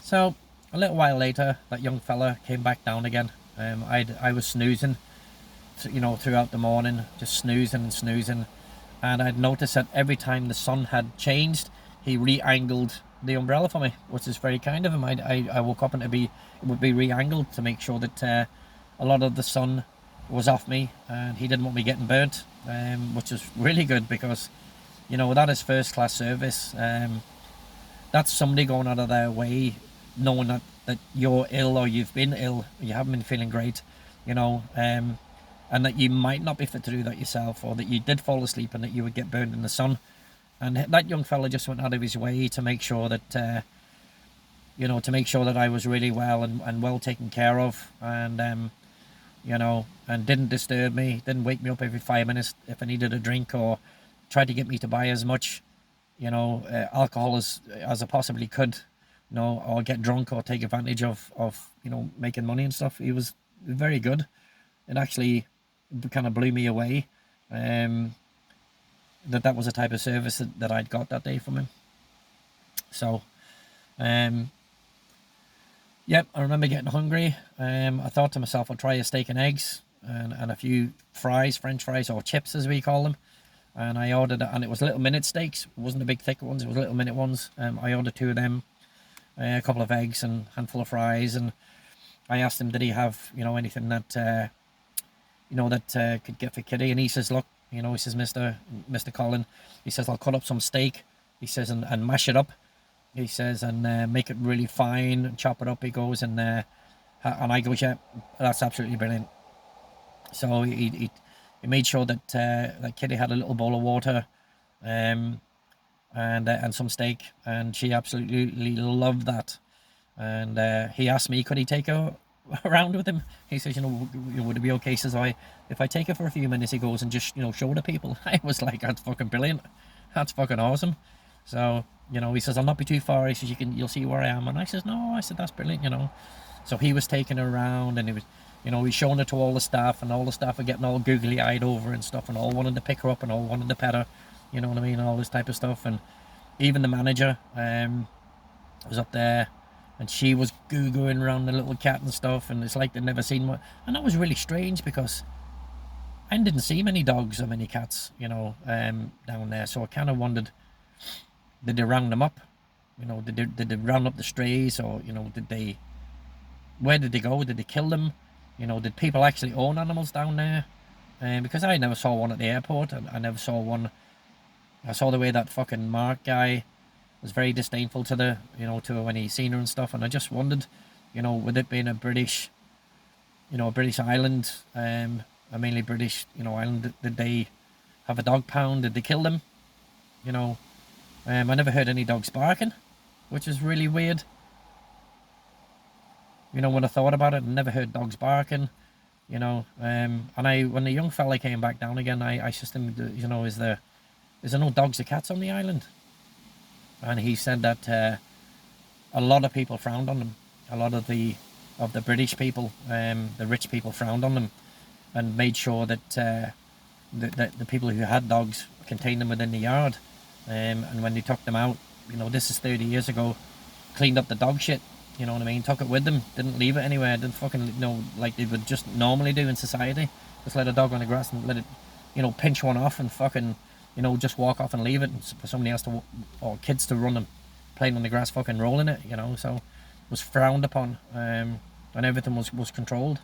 So a little while later, that young fella came back down again. I was snoozing, throughout the morning, just snoozing and snoozing, and I'd noticed that every time the sun had changed, he re-angled the umbrella for me, which is very kind of him. I woke up and it would be re-angled to make sure that a lot of the sun was off me, and he didn't want me getting burnt, which is really good because, that is first class service. That's somebody going out of their way, knowing that you're ill or you've been ill, you haven't been feeling great, and that you might not be fit to do that yourself, or that you did fall asleep and that you would get burned in the sun. And that young fella just went out of his way to make sure that, I was really well and well taken care of, and didn't disturb me, didn't wake me up every 5 minutes if I needed a drink, or tried to get me to buy as much, alcohol as I possibly could, or get drunk or take advantage of, making money and stuff. He was very good. It actually kind of blew me away, that was the type of service that I'd got that day from him. So, yep, I remember getting hungry. I thought to myself, I'll try a steak and eggs and a few fries, French fries, or chips as we call them. And I ordered it, and it was little minute steaks. It wasn't the big thick ones, it was little minute ones. I ordered two of them, a couple of eggs and a handful of fries. And I asked him, did he have, anything that, could get for Kitty? And he says, look, he says, Mr. Colin, he says, I'll cut up some steak, he says, and mash it up, he says, and make it really fine, and chop it up, he goes, and I go, yeah, that's absolutely brilliant. So he made sure that Kitty had a little bowl of water, and some steak, and she absolutely loved that. And he asked me, could he take her around with him? He says, would it be okay? He says, if I take her for a few minutes, he goes, and just, show the people. I was like, that's fucking brilliant. That's fucking awesome. So, he says, I'll not be too far. He says, you'll see where I am. And I says, no, I said, that's brilliant, So he was taking her around, and he was, he's showing her to all the staff, and all the staff are getting all googly eyed over and stuff, and all wanted to pick her up and all wanted to pet her, you know what I mean? All this type of stuff. And even the manager, was up there, and she was googling around the little cat and stuff, and it's like they'd never seen one. And that was really strange because I didn't see many dogs or many cats, down there. So I kind of wondered, did they round them up? Did they round up the strays, or where did they go? Did they kill them? Did people actually own animals down there? Because I never saw one at the airport. I never saw one. I saw the way that fucking Mark guy was very disdainful to to her when he seen her and stuff, and I just wondered, with it being a British, a British island, a mainly British, island, did they have a dog pound? Did they kill them? I never heard any dogs barking, which is really weird. When I thought about it, I never heard dogs barking, and when the young fella came back down again, I asked him, is there no dogs or cats on the island? And he said that a lot of people frowned on them. A lot of the British people, the rich people, frowned on them, and made sure that the people who had dogs contained them within the yard. And when they took them out, this is 30 years ago, cleaned up the dog shit. You know what I mean? Took it with them, didn't leave it anywhere, didn't fucking, like they would just normally do in society. Just let a dog on the grass and let it, pinch one off and fucking, just walk off and leave it, and for somebody else or kids to run and playing on the grass, fucking rolling it, so it was frowned upon, and everything was controlled.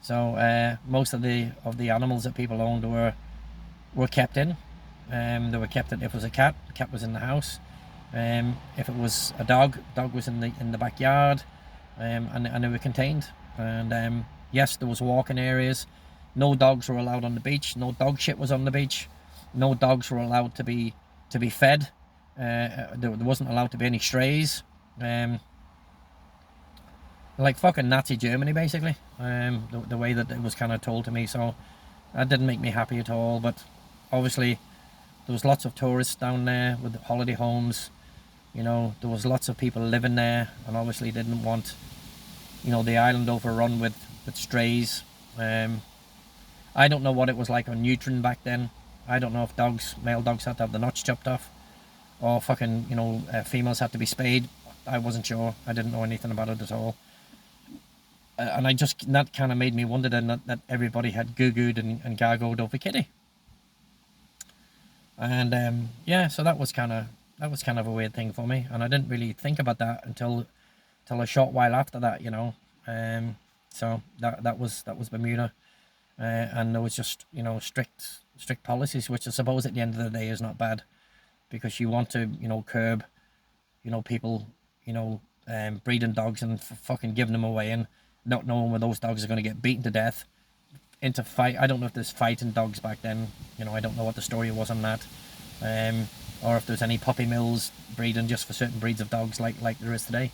So most of the animals that people owned were kept in. They were kept in. If it was a cat, the cat was in the house. If it was a dog was in the backyard, and they were contained. And yes, there was walking areas. No dogs were allowed on the beach. No dog shit was on the beach. No dogs were allowed to be fed. There wasn't allowed to be any strays. Like fucking Nazi Germany, basically. The way that it was kind of told to me. So that didn't make me happy at all. But obviously, there was lots of tourists down there with holiday homes. There was lots of people living there, and obviously didn't want, the island overrun with strays. I don't know what it was like on neutron back then. I don't know if male dogs had to have the notch chopped off, or fucking, females had to be spayed. I wasn't sure. I didn't know anything about it at all. And that kind of made me wonder then that everybody had goo-gooed and gargled over Kitty. And yeah, so that was kind of a weird thing for me, and I didn't really think about that until a short while after that, you know. So that was Bermuda, and there was just, you know, strict policies, which I suppose at the end of the day is not bad, because you want to, you know, curb, you know, people, you know, breeding dogs and fucking giving them away and not knowing when those dogs are going to get beaten to death into fight. I don't know if there's fighting dogs back then. You know, I don't know what the story was on that, or if there's any puppy mills breeding just for certain breeds of dogs like there is today.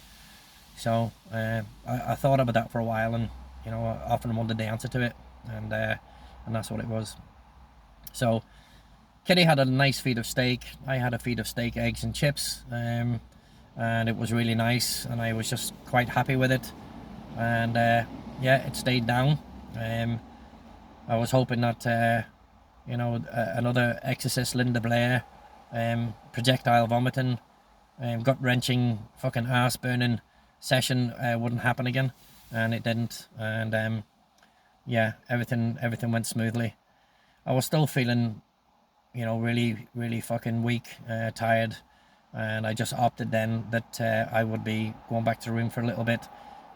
So I thought about that for a while, and you know, I often wondered the answer to it, and that's what it was. So Kitty had a nice feed of steak. I had a feed of steak, eggs, and chips, and it was really nice, and I was just quite happy with it. And yeah, it stayed down. I was hoping that you know, another Exorcist Linda Blair, projectile vomiting, gut wrenching, fucking ass burning session wouldn't happen again, and it didn't. And yeah, everything went smoothly. I was still feeling, you know, really fucking weak, tired, and I just opted then that I would be going back to the room for a little bit.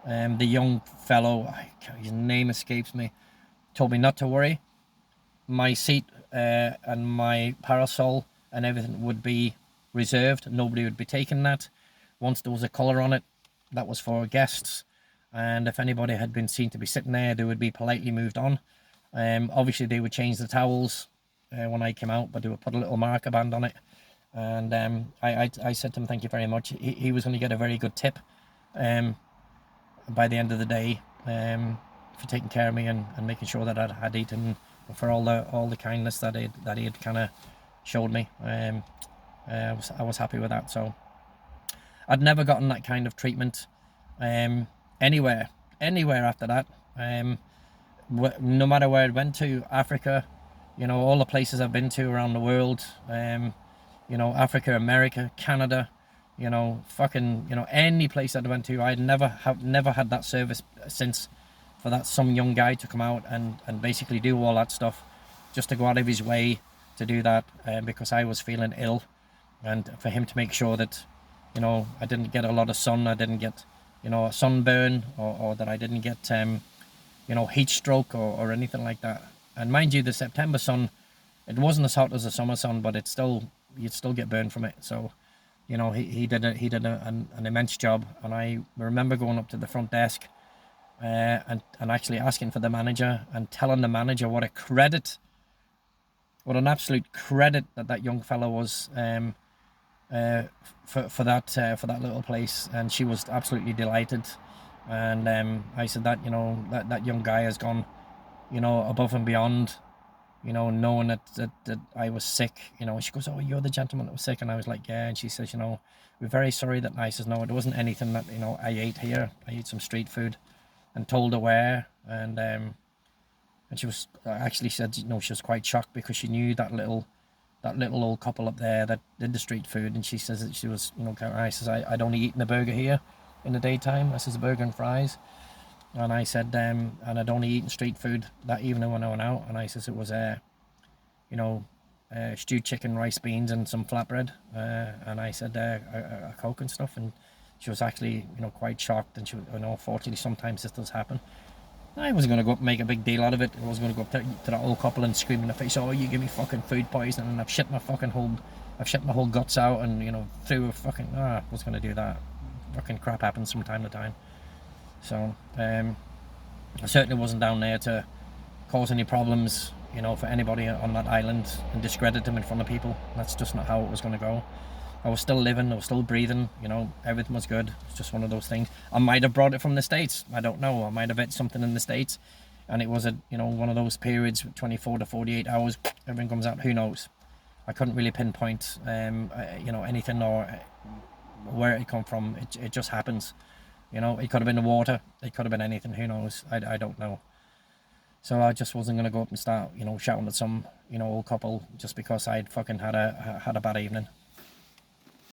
The young fellow, his name escapes me, told me not to worry. My seat and my parasol and everything would be reserved. Nobody would be taking that. Once there was a collar on it, that was for guests. And if anybody had been seen to be sitting there, they would be politely moved on. Obviously, they would change the towels when I came out, but they would put a little marker band on it. And I said to him, thank you very much. He was going to get a very good tip by the end of the day, for taking care of me and making sure that I had eaten, for all the kindness that he had kind of showed me. I was happy with that. So I'd never gotten that kind of treatment anywhere after that. No matter where I went to, Africa, you know, all the places I've been to around the world, you know, Africa, America, Canada, you know, fucking, you know, any place that I went to, I'd never had that service since, for that some young guy to come out and basically do all that stuff, just to go out of his way to do that, because I was feeling ill, and for him to make sure that, you know, I didn't get a lot of sun, I didn't get, you know, a sunburn, or that I didn't get, you know, heat stroke or anything like that. And mind you, the September sun, it wasn't as hot as the summer sun, but you'd still get burned from it. So, you know, he did an immense job. And I remember going up to the front desk and actually asking for the manager and telling the manager what an absolute credit that young fellow was, for that little place. And she was absolutely delighted. And I said that, you know, that young guy has gone, you know, above and beyond, you know, knowing that I was sick. You know, she goes, oh, you're the gentleman that was sick. And I was like, yeah. And she says, you know, we're very sorry that. And I says, no, it wasn't anything that, you know, I ate here. I ate some street food, and told her where. And she was actually said, you know, she was quite shocked, because she knew that little old couple up there that did the street food. And she says that she was, you know, I says, I'd only eaten a burger here in the daytime. I says, a burger and fries. And I said, and I'd only eaten street food that evening when I went out. And I says it was, you know, stewed chicken, rice, beans, and some flatbread. And I said, a Coke and stuff. And she was actually, you know, quite shocked. And she, you know, unfortunately, sometimes this does happen. I wasn't going to go up and make a big deal out of it. I was going to go up to that old couple and scream in the face, oh, you give me fucking food poisoning, and I've shit my whole guts out, and, you know, through a fucking, I was going to do that. Fucking crap happens from time to time. So, I certainly wasn't down there to cause any problems, you know, for anybody on that island and discredit them in front of people. That's just not how it was going to go. I was still living, I was still breathing, you know, everything was good. It's just one of those things. I might have brought it from the States. I don't know. I might have ate something in the States, and it was you know, one of those periods, 24 to 48 hours, everything comes out. Who knows? I couldn't really pinpoint, you know, anything or where it come from. It just happens. You know, it could have been the water. It could have been anything. Who knows? I don't know. So I just wasn't going to go up and start, you know, shouting at some, you know, old couple just because I'd fucking had a bad evening.